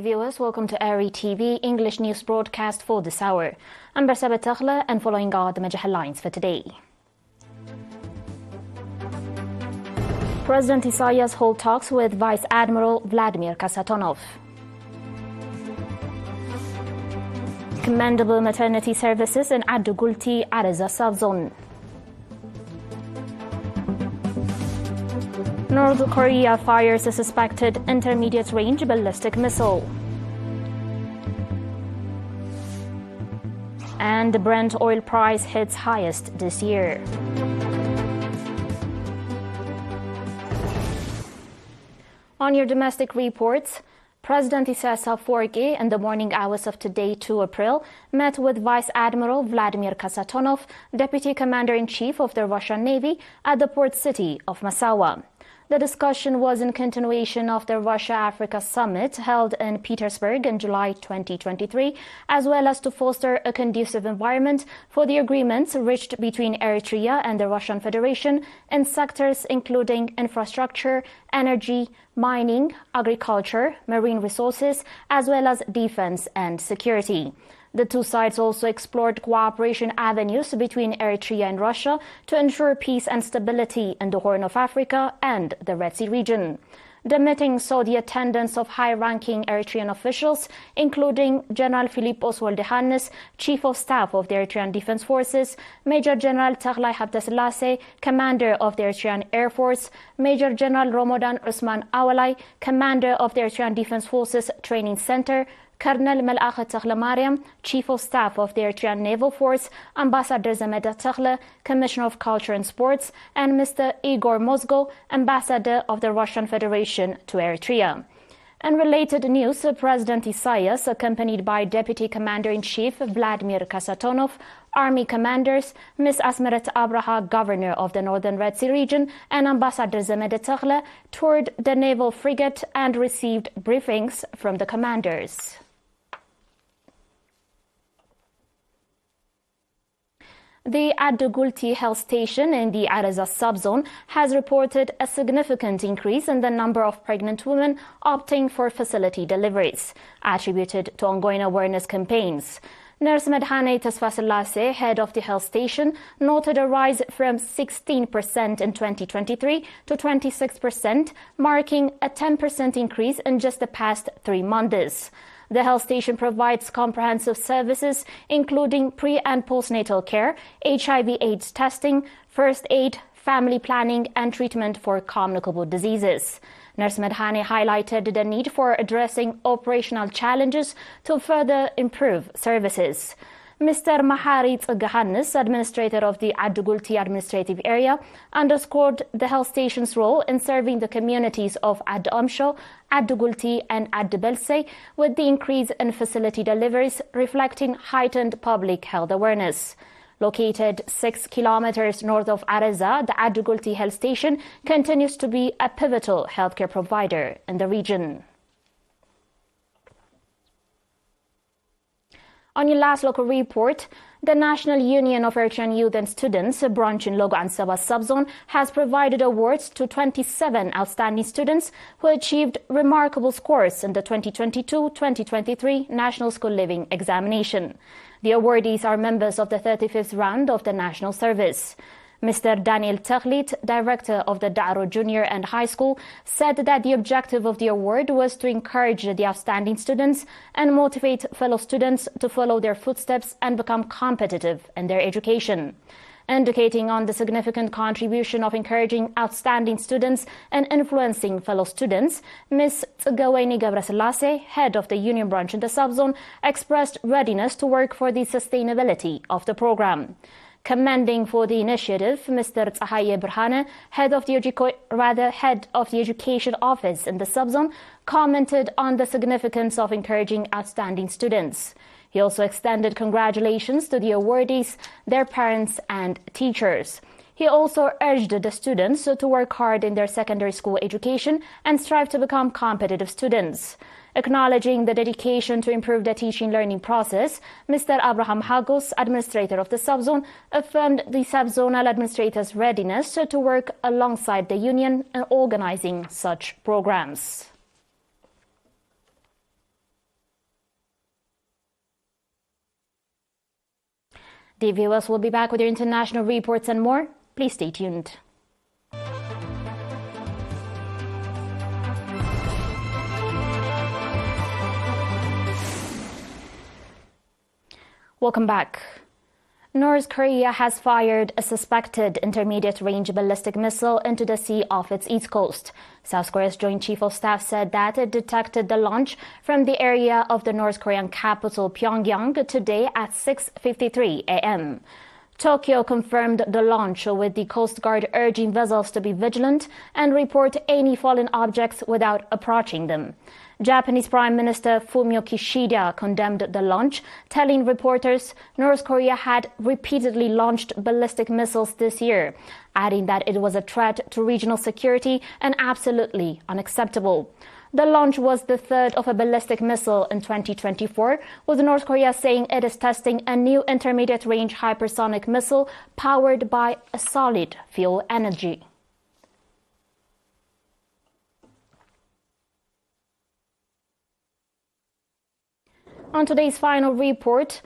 viewers, welcome to ERi-TV English news broadcast for this hour. I'm Bersabet Takhla and following are the major headlines for today. President Isaias holds talks with Vice Admiral Vladimir Kasatonov. Commendable maternity services in Adulti Health Station. North Korea fires a suspected intermediate-range ballistic missile. And the Brent oil price hits highest this year. On your domestic reports, President Isaias Afwerki in the morning hours of today, 2 April, met with Vice Admiral Vladimir Kasatonov, Deputy Commander-in-Chief of the Russian Navy, at the port city of Massawa. The discussion was in continuation of the Russia-Africa Summit held in Petersburg in July 2023, as well as to foster a conducive environment for the agreements reached between Eritrea and the Russian Federation in sectors including infrastructure, energy, mining, agriculture, marine resources, as well as defense and security. The two sides also explored cooperation avenues between Eritrea and Russia to ensure peace and stability in the Horn of Africa and the Red Sea region. The meeting saw the attendance of high-ranking Eritrean officials, including General Philippos Woldehannes, Chief of Staff of the Eritrean Defense Forces, Major General Taglay Habtaselasse, Commander of the Eritrean Air Force, Major General Romodan Usman Awalai, Commander of the Eritrean Defense Forces Training Center, Colonel Melakha Takhla-Mariam, Chief of Staff of the Eritrean Naval Force, Ambassador Zameda Takhla, Commissioner of Culture and Sports, and Mr. Igor Mozgo, Ambassador of the Russian Federation to Eritrea. In related news, President Isaias, accompanied by Deputy Commander-in-Chief Vladimir Kasatonov, Army commanders, Ms. Asmeret Abraha, Governor of the Northern Red Sea region, and Ambassador Zameda Takhla, toured the naval frigate and received briefings from the commanders. The Adulti Health Station in the Eritrea subzone has reported a significant increase in the number of pregnant women opting for facility deliveries, attributed to ongoing awareness campaigns. Nurse Medhane Tesfasilase, head of the health station, noted a rise from 16% in 2023 to 26%, marking a 10% increase in just the past 3 months. The health station provides comprehensive services, including pre- and postnatal care, HIV/AIDS testing, first aid, family planning, and treatment for communicable diseases. Nurse Medhane highlighted the need for addressing operational challenges to further improve services. Mr. Maharit Gahannes, administrator of the Adulti administrative area, underscored the health station's role in serving the communities of Ad-Amsho, Adugulti and Ad-Belse with the increase in facility deliveries, reflecting heightened public health awareness. Located 6 kilometers north of Eritrea, the Adulti Health Station continues to be a pivotal healthcare provider in the region. On your last local report, the National Union of Eritrean Youth and Students, a branch in Logo Ansaba subzone, has provided awards to 27 outstanding students who achieved remarkable scores in the 2022-2023 National School Living Examination. The awardees are members of the 35th round of the National Service. Mr. Daniel Takhlit, director of the Daro Junior and High School, said that the objective of the award was to encourage the outstanding students and motivate fellow students to follow their footsteps and become competitive in their education. Indicating on the significant contribution of encouraging outstanding students and influencing fellow students, Ms. Tsagaweni Gabraselase, head of the union branch in the subzone, expressed readiness to work for the sustainability of the program. Commending for the initiative, Mr. Tsahaye Berhane, head of the education office in the subzone, commented on the significance of encouraging outstanding students. He also extended congratulations to the awardees, their parents and teachers. He also urged the students to work hard in their secondary school education and strive to become competitive students. Acknowledging the dedication to improve the teaching-learning process, Mr. Abraham Hagos, administrator of the subzone, affirmed the subzonal administrator's readiness to work alongside the union in organizing such programs. Dear viewers, we'll be back with your international reports and more. Please stay tuned. Welcome back. North Korea has fired a suspected intermediate-range ballistic missile into the sea off its east coast. South Korea's Joint Chief of Staff said that it detected the launch from the area of the North Korean capital Pyongyang today at 6:53 a.m. Tokyo confirmed the launch, with the Coast Guard urging vessels to be vigilant and report any fallen objects without approaching them. Japanese Prime Minister Fumio Kishida condemned the launch, telling reporters North Korea had repeatedly launched ballistic missiles this year, adding that it was a threat to regional security and absolutely unacceptable. The launch was the third of a ballistic missile in 2024, with North Korea saying it is testing a new intermediate-range hypersonic missile powered by a solid fuel energy. On today's final report,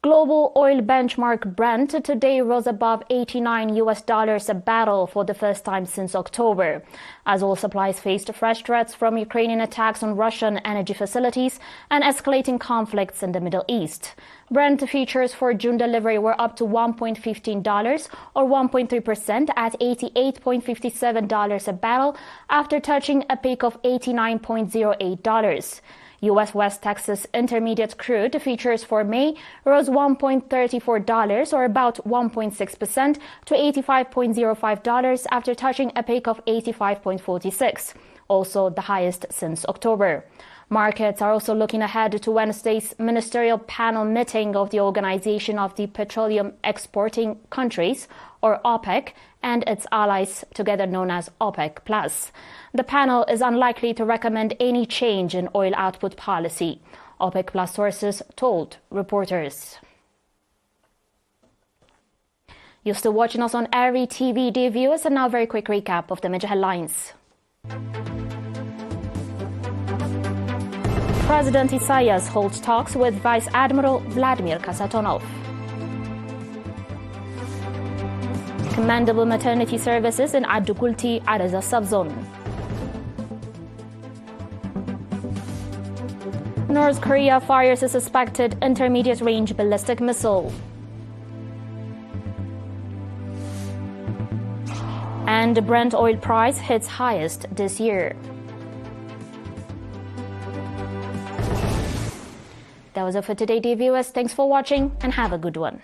global oil benchmark Brent today rose above $89 a barrel for the first time since October, as oil supplies faced fresh threats from Ukrainian attacks on Russian energy facilities and escalating conflicts in the Middle East. Brent futures for June delivery were up to $1.15 or 1.3% at $88.57 a barrel after touching a peak of $89.08. U.S. West Texas Intermediate crude futures for May rose $1.34 or about 1.6% to $85.05 after touching a peak of $85.46, also the highest since October. Markets are also looking ahead to Wednesday's ministerial panel meeting of the Organization of the Petroleum Exporting Countries, or OPEC, and its allies, together known as OPEC+. The panel is unlikely to recommend any change in oil output policy, OPEC+ sources told reporters. You're still watching us on ERi-TV, dear viewers, and now a very quick recap of the major headlines. President Isaias holds talks with Vice Admiral Vladimir Kasatonov. Commendable maternity services in Adulti subzone. North Korea fires a suspected intermediate-range ballistic missile. And the Brent oil price hits highest this year. That was it for today, dear viewers. Thanks for watching and have a good one.